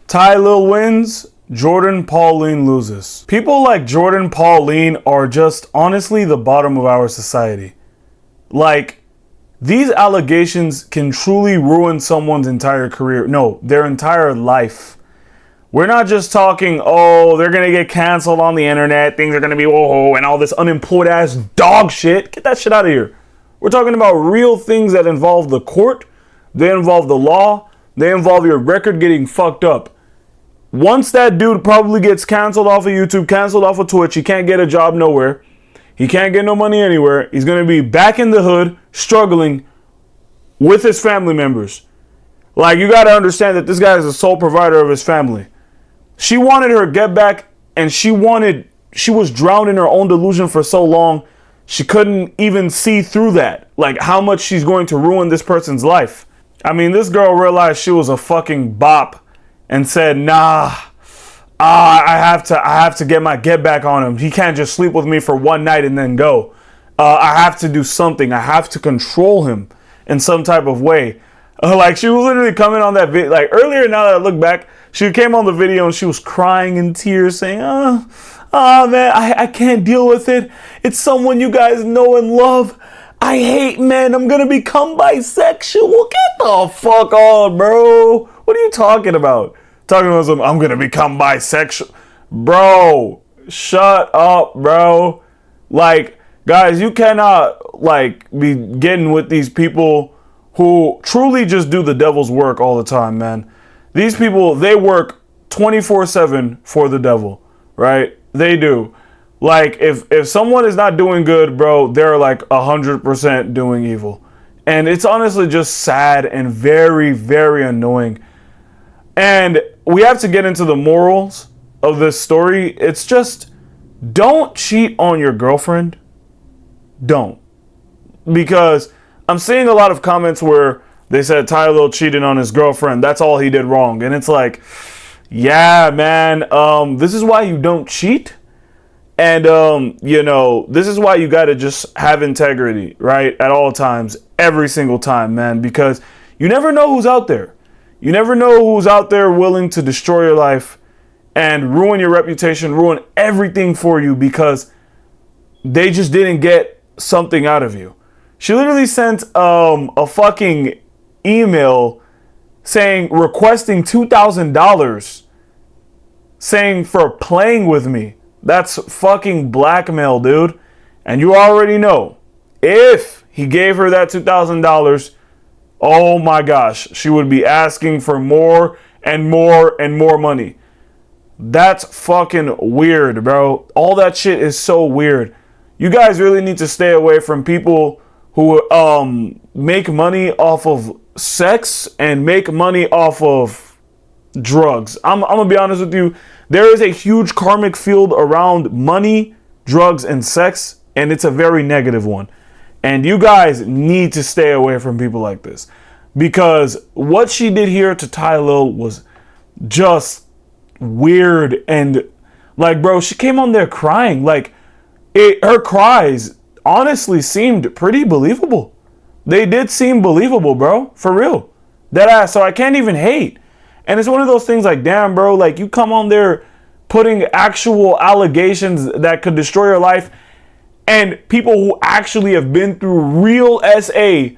Tylil wins, Jourdin Pauline loses. People like Jourdin Pauline are just honestly the bottom of our society. Like, these allegations can truly ruin someone's entire career. No, their entire life. We're not just talking, oh, they're going to get canceled on the internet, things are going to be whoa, and all this unemployed ass dog shit. Get that shit out of here. We're talking about real things that involve the court, they involve the law, they involve your record getting fucked up. Once that dude probably gets canceled off of YouTube, canceled off of Twitch, he can't get a job nowhere. He can't get no money anywhere. He's going to be back in the hood, struggling with his family members. Like, you got to understand that this guy is the sole provider of his family. She wanted her get back, and she was drowned in her own delusion for so long, she couldn't even see through that. Like, how much she's going to ruin this person's life. I mean, this girl realized she was a fucking bop and said, nah, I have to get my get back on him. He can't just sleep with me for one night and then go. I have to do something. I have to control him in some type of way. Like, she was literally coming on that video. Like, earlier, now that I look back, she came on the video and she was crying in tears saying, man, I can't deal with it. It's someone you guys know and love. I hate men. I'm going to become bisexual. Get the fuck on, bro. What are you talking about? Talking about some, I'm going to become bisexual. Bro, shut up, bro. Like, guys, you cannot, like, be getting with these people who truly just do the devil's work all the time, man. These people, they work 24/7 for the devil, right? They do. Like, if someone is not doing good, bro, they're like 100% doing evil. And it's honestly just sad and very, very annoying. And we have to get into the morals of this story. It's just, don't cheat on your girlfriend. Don't. Because I'm seeing a lot of comments where they said Tylil cheated on his girlfriend. That's all he did wrong. And it's like, yeah, man, this is why you don't cheat. And, this is why you got to just have integrity, right? At all times, every single time, man, because you never know who's out there. You never know who's out there willing to destroy your life and ruin your reputation, ruin everything for you because they just didn't get something out of you. She literally sent a fucking email saying, requesting $2,000, saying for playing with me. That's fucking blackmail, dude. And you already know, if he gave her that $2,000, oh my gosh, she would be asking for more and more and more money. That's fucking weird, bro. All that shit is so weird. You guys really need to stay away from people who make money off of sex and make money off of drugs. I'm gonna be honest with you. There is a huge karmic field around money, drugs, and sex, and it's a very negative one. And you guys need to stay away from people like this, because what she did here to Tylil was just weird. And like, bro, she came on there crying. Like, her cries honestly seemed pretty believable. They did seem believable, bro. For real. That ass. So I can't even hate. And it's one of those things like, damn, bro, like, you come on there putting actual allegations that could destroy your life, and people who actually have been through real SA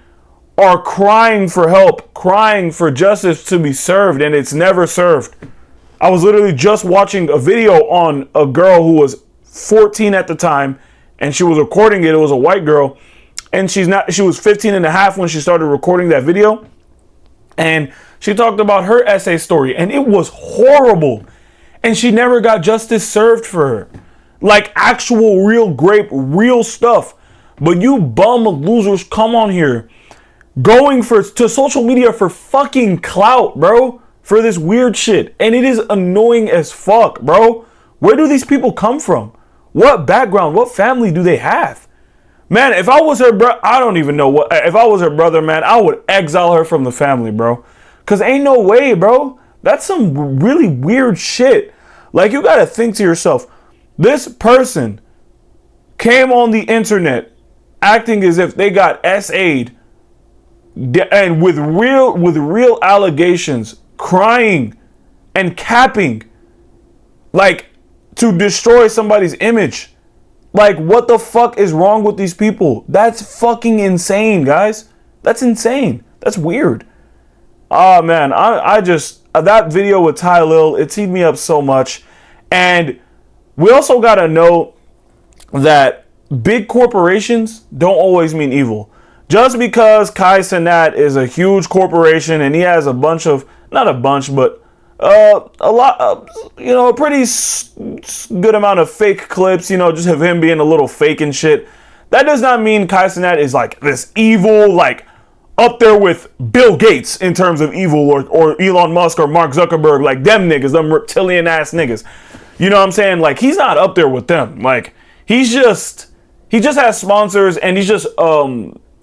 are crying for help, crying for justice to be served, and it's never served. I was literally just watching a video on a girl who was 14 at the time, and she was recording it. It was a white girl, and she was 15 and a half when she started recording that video. And she talked about her essay story, and it was horrible. And she never got justice served for her. Like, actual real grape, real stuff. But you bum losers come on here going to social media for fucking clout, bro. For this weird shit. And it is annoying as fuck, bro. Where do these people come from? What background, what family do they have? Man, if I was her brother, I don't even know what. If I was her brother, man, I would exile her from the family, bro. Because ain't no way, bro. That's some really weird shit. Like, you got to think to yourself, this person came on the internet acting as if they got SA'd and with real allegations, crying and capping, like, to destroy somebody's image. Like, what the fuck is wrong with these people? That's fucking insane, guys. That's insane. That's weird. Oh, man. I just, that video with Tylil, it teed me up so much. And we also got to know that big corporations don't always mean evil. Just because Kai Cenat is a huge corporation and he has a bunch of, not a bunch, but a lot of, a pretty good amount of fake clips, just of him being a little fake and shit. That does not mean Kai Cenat is like this evil, like up there with Bill Gates in terms of evil, or Elon Musk or Mark Zuckerberg, like them niggas, them reptilian ass niggas. You know what I'm saying? Like, he's not up there with them. Like, he just has sponsors, and he's just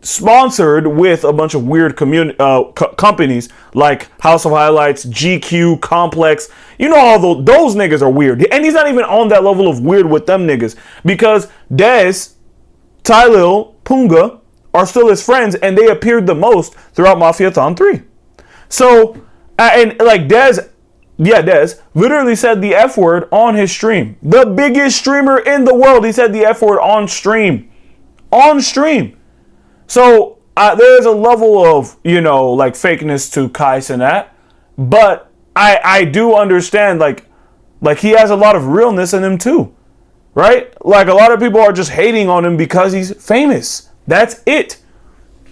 sponsored with a bunch of weird companies like House of Highlights, GQ, Complex. All those niggas are weird. And he's not even on that level of weird with them niggas, because Dez, Tylil, Punga are still his friends, and they appeared the most throughout Mafiathon 3. So, and like Dez literally said the F word on his stream. The biggest streamer in the world, he said the F word on stream. On stream. So, there's a level of, like fakeness to Kai Cenat. But I do understand, like he has a lot of realness in him too. Right? Like, a lot of people are just hating on him because he's famous. That's it.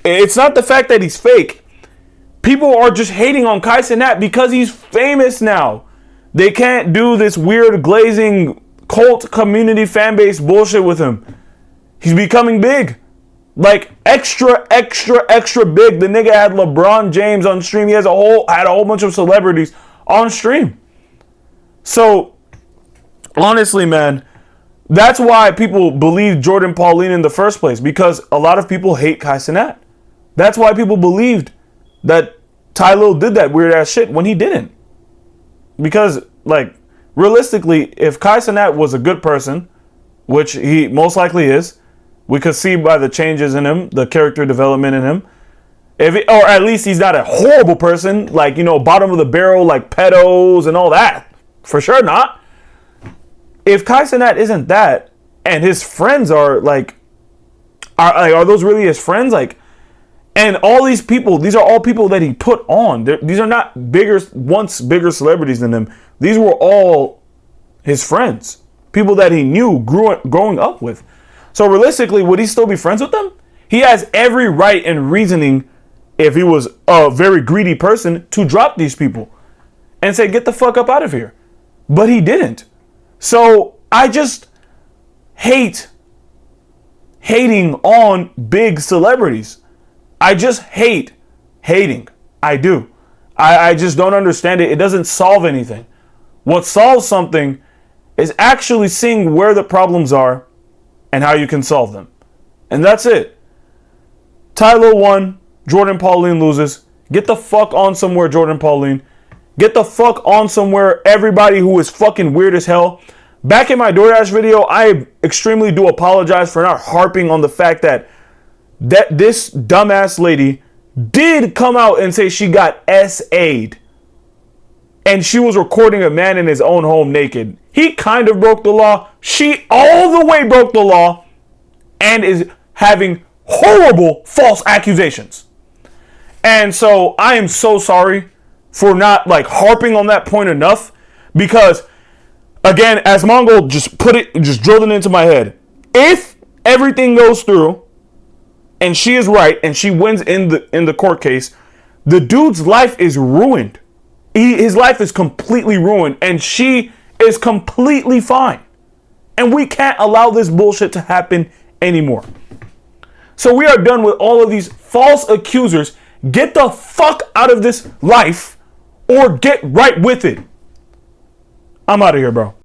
It's not the fact that he's fake. People are just hating on Kai Cenat because he's famous now. They can't do this weird glazing cult community fan base bullshit with him. He's becoming big. Like, extra big. The nigga had LeBron James on stream. He had a whole bunch of celebrities on stream. So, honestly, man, that's why people believe Jourdin Pauline in the first place, because a lot of people hate Kai Cenat. That's why people believed that Tylil did that weird ass shit when he didn't. Because, like, realistically, if Kai Cenat was a good person, which he most likely is, we could see by the changes in him, the character development in him, or at least he's not a horrible person, like, bottom of the barrel, like pedos and all that. For sure not. If Kai Cenat isn't that, and his friends are are those really his friends? Like, and all these people, these are all people that he put on. These are not once bigger celebrities than him. These were all his friends, people that he knew growing up with. So realistically, would he still be friends with them? He has every right and reasoning, if he was a very greedy person, to drop these people and say, get the fuck up out of here. But he didn't. So I just hating on big celebrities. I just hating. I do. I just don't understand it. It doesn't solve anything. What solves something is actually seeing where the problems are and how you can solve them. And that's it. Tylil won. Jourdin Pauline loses. Get the fuck on somewhere, Jourdin Pauline. Get the fuck on somewhere, everybody who is fucking weird as hell. Back in my DoorDash video, I extremely do apologize for not harping on the fact that this dumbass lady did come out and say she got SA'd. And she was recording a man in his own home naked. He kind of broke the law. She all the way broke the law and is having horrible false accusations. And so I am so sorry for not harping on that point enough, because again, as Mongol just drilled it into my head. If everything goes through and she is right and she wins in the court case, the dude's life is ruined. His life is completely ruined, and she is completely fine. And we can't allow this bullshit to happen anymore. So we are done with all of these false accusers. Get the fuck out of this life or get right with it. I'm out of here, bro.